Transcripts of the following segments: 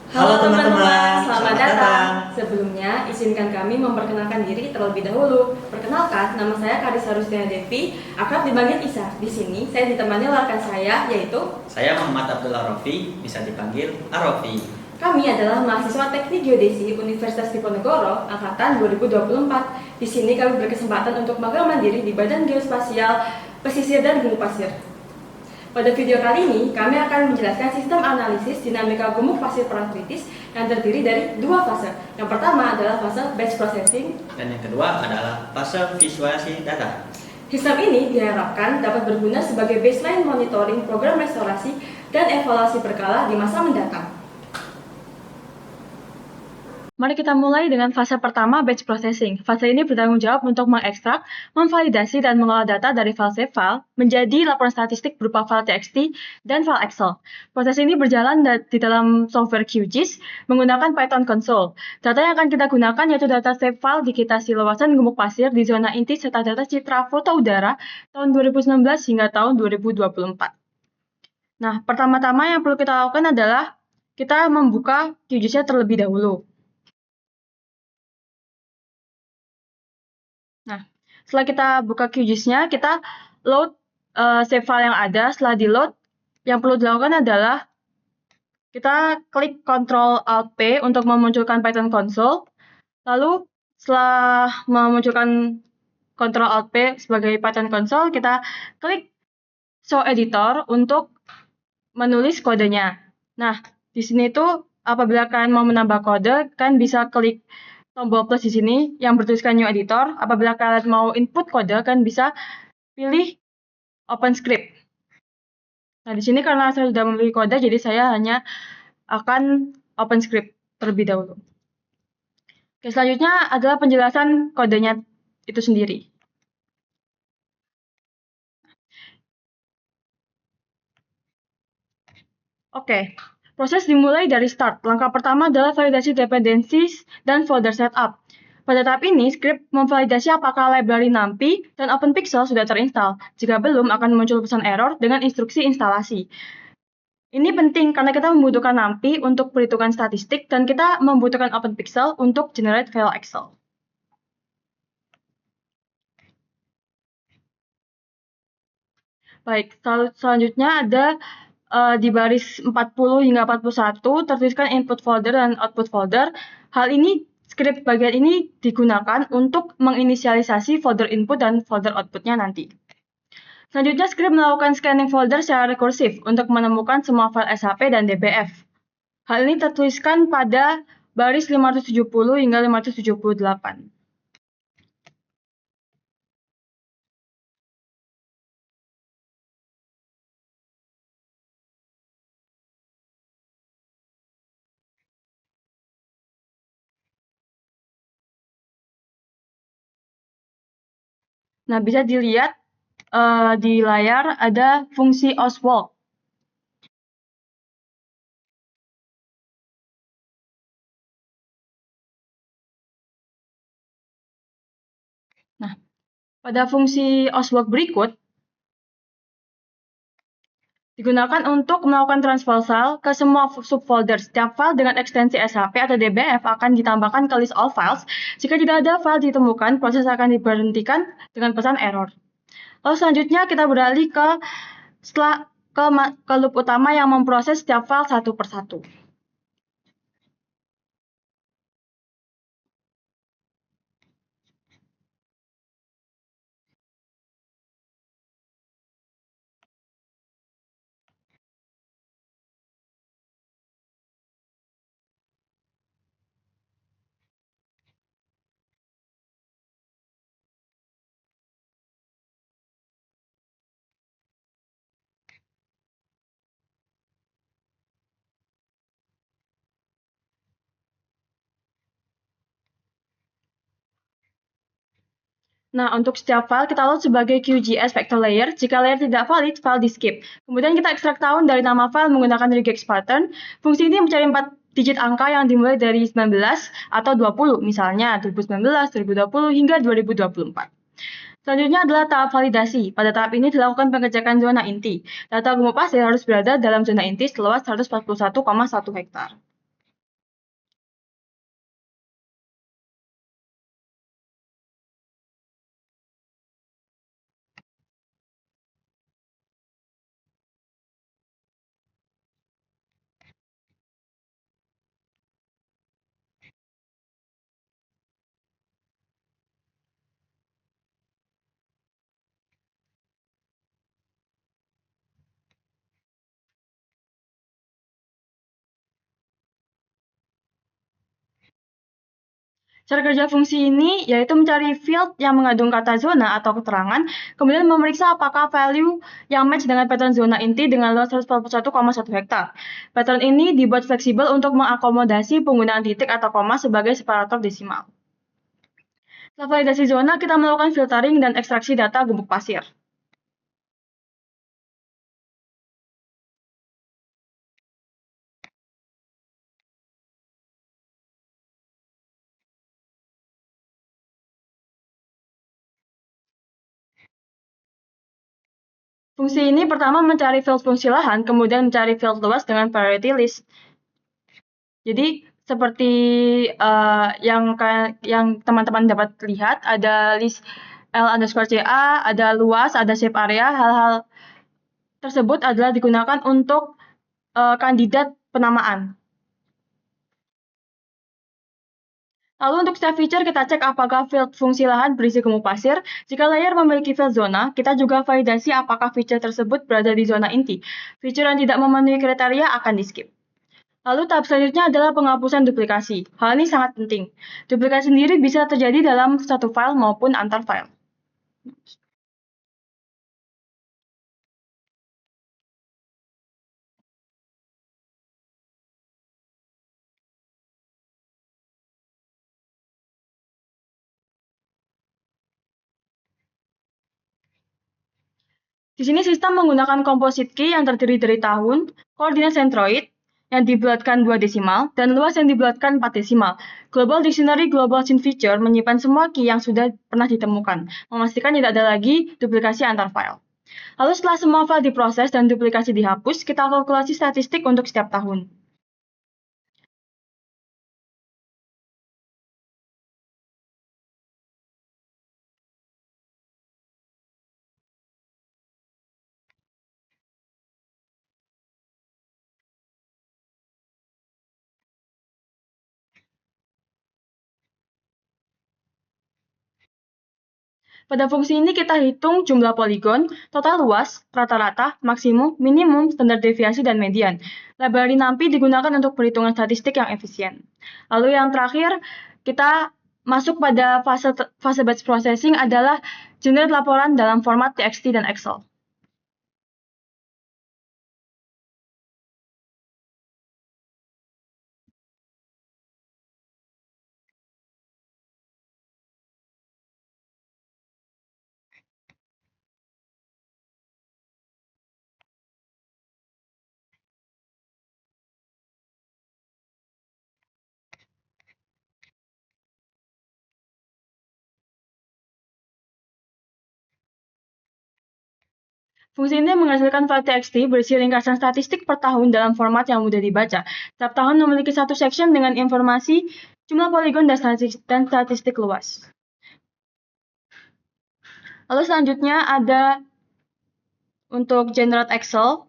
Halo Halo teman-teman, teman-teman, selamat selamat datang. datang. Sebelumnya, izinkan kami memperkenalkan diri terlebih dahulu. Perkenalkan, nama saya Karissa Rusdiana Devi, akrab dipanggil Isa. Di sini, saya ditemani oleh rekan saya, yaitu Saya Muhammad Abdullah Rofi, bisa dipanggil Arofi. kami adalah mahasiswa Teknik Geodesi Universitas Diponegoro angkatan 2024. Di sini kami berkesempatan untuk magang mandiri di Badan Geospasial Pesisir dan Gumuk Pasir. Pada video kali ini, kami akan menjelaskan sistem analisis dinamika gumuk pasir perakritis yang terdiri dari dua fase. Yang pertama adalah fase batch processing. Dan yang kedua adalah fase visualisasi data. Sistem ini diharapkan dapat berguna sebagai baseline monitoring program restorasi dan evaluasi berkala di masa mendatang. Mari kita mulai dengan fase pertama, batch processing. Fase ini bertanggung jawab untuk mengekstrak, memvalidasi, dan mengolah data dari file save file menjadi laporan statistik berupa file TXT dan file Excel. Proses ini berjalan di dalam software QGIS menggunakan Python console. Data yang akan kita gunakan yaitu data save file digitasi luasan gumuk pasir di zona inti serta data citra foto udara tahun 2019 hingga tahun 2024. Nah, pertama-tama yang perlu kita lakukan adalah kita membuka QGIS-nya terlebih dahulu. Nah, setelah kita buka QGIS-nya, kita load save file yang ada. Setelah di-load, yang perlu dilakukan adalah kita klik Ctrl-Alt-P untuk memunculkan Python console. Lalu, setelah memunculkan Ctrl-Alt-P sebagai Python console, kita klik Show Editor untuk menulis kodenya. Nah, di sini tuh apabila kalian mau menambah kode, kalian bisa klik tombol plus di sini yang bertuliskan New Editor. Apabila kalian mau input kode, kalian bisa pilih OpenScript. Nah, di sini karena saya sudah memiliki kode, jadi saya hanya akan OpenScript terlebih dahulu. Oke, selanjutnya adalah penjelasan kodenya itu sendiri. Oke, proses dimulai dari start. Langkah pertama adalah validasi dependencies dan folder setup. Pada tahap ini, script memvalidasi apakah library NumPy dan OpenPixel sudah terinstall. Jika belum, akan muncul pesan error dengan instruksi instalasi. Ini penting karena kita membutuhkan NumPy untuk perhitungan statistik dan kita membutuhkan OpenPixel untuk generate file Excel. Baik, selanjutnya ada di baris 40 hingga 41 tertuliskan input folder dan output folder. Hal ini, script bagian ini digunakan untuk menginisialisasi folder input dan folder outputnya nanti. Selanjutnya, script melakukan scanning folder secara rekursif untuk menemukan semua file SHP dan DBF. Hal ini tertuliskan pada baris 570 hingga 578. Nah, bisa dilihat di layar ada fungsi oswald. Nah, pada fungsi oswald berikut, digunakan untuk melakukan transversal ke semua subfolder. Setiap file dengan ekstensi SHP atau DBF akan ditambahkan ke list all files. Jika tidak ada file ditemukan, proses akan diberhentikan dengan pesan error. Lalu selanjutnya kita beralih ke loop utama yang memproses setiap file satu persatu. Nah, untuk setiap file kita load sebagai QGS vector layer. Jika layer tidak valid, file di skip. Kemudian kita ekstrak tahun dari nama file menggunakan regex pattern. Fungsi ini mencari 4 digit angka yang dimulai dari 19 atau 20, misalnya 2019, 2020, hingga 2024. Selanjutnya adalah tahap validasi. Pada tahap ini dilakukan pengecekan zona inti. Data gumuk pasir harus berada dalam zona inti seluas 141,1 hektar. Cara kerja fungsi ini yaitu mencari field yang mengandung kata zona atau keterangan, kemudian memeriksa apakah value yang match dengan pattern zona inti dengan luas 141,1 hektar. Pattern ini dibuat fleksibel untuk mengakomodasi penggunaan titik atau koma sebagai separator desimal. Setelah validasi zona, kita melakukan filtering dan ekstraksi data gubuk pasir. Fungsi ini pertama mencari field fungsi lahan, kemudian mencari field luas dengan priority list. Jadi seperti yang teman-teman dapat lihat, ada list L_CA, ada luas, ada shape area. Hal-hal tersebut adalah digunakan untuk kandidat penamaan. Lalu untuk step feature, kita cek apakah field fungsi lahan berisi gumuk pasir. Jika layer memiliki field zona, kita juga validasi apakah feature tersebut berada di zona inti. Feature yang tidak memenuhi kriteria akan di-skip. Lalu tahap selanjutnya adalah penghapusan duplikasi. Hal ini sangat penting. Duplikasi sendiri bisa terjadi dalam satu file maupun antar file. Di sini sistem menggunakan composite key yang terdiri dari tahun, koordinat sentroid yang dibulatkan 2 desimal, dan luas yang dibulatkan 4 desimal. Global Dictionary Global Scene Feature menyimpan semua key yang sudah pernah ditemukan, memastikan tidak ada lagi duplikasi antar file. Lalu setelah semua file diproses dan duplikasi dihapus, kita kalkulasi statistik untuk setiap tahun. Pada fungsi ini kita hitung jumlah poligon, total luas, rata-rata, maksimum, minimum, standar deviasi, dan median. Library NumPy digunakan untuk perhitungan statistik yang efisien. Lalu yang terakhir, kita masuk pada fase batch processing adalah generate laporan dalam format TXT dan Excel. Fungsi ini menghasilkan file TXT berisi ringkasan statistik per tahun dalam format yang mudah dibaca. Setiap tahun memiliki satu section dengan informasi jumlah poligon dan statistik luas. Lalu selanjutnya ada untuk generate Excel.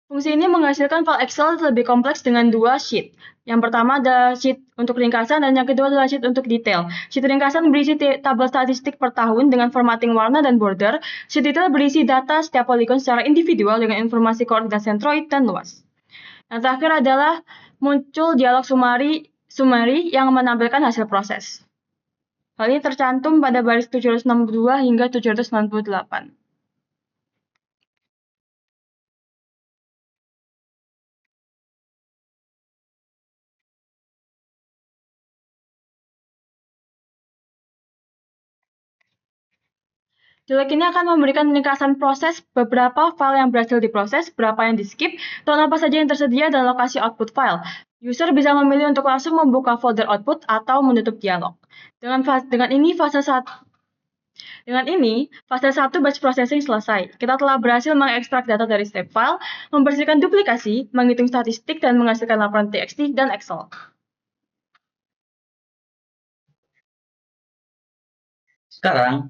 Fungsi ini menghasilkan file Excel lebih kompleks dengan 2 sheet. Yang pertama adalah sheet untuk ringkasan dan yang kedua adalah sheet untuk detail. Sheet ringkasan berisi tabel statistik per tahun dengan formatting warna dan border. Sheet detail berisi data setiap poligon secara individual dengan informasi koordinat sentroid dan luas. Yang terakhir adalah muncul dialog summary yang menampilkan hasil proses. Hal ini tercantum pada baris 762 hingga 798. Jelek ini akan memberikan ringkasan proses beberapa file yang berhasil diproses, berapa yang di-skip, dan apa saja yang tersedia dan lokasi output file. User bisa memilih untuk langsung membuka folder output atau menutup dialog. Dengan ini fase 1 batch processing selesai. Kita telah berhasil mengekstrak data dari step file, membersihkan duplikasi, menghitung statistik, dan menghasilkan laporan TXT dan Excel. Sekarang,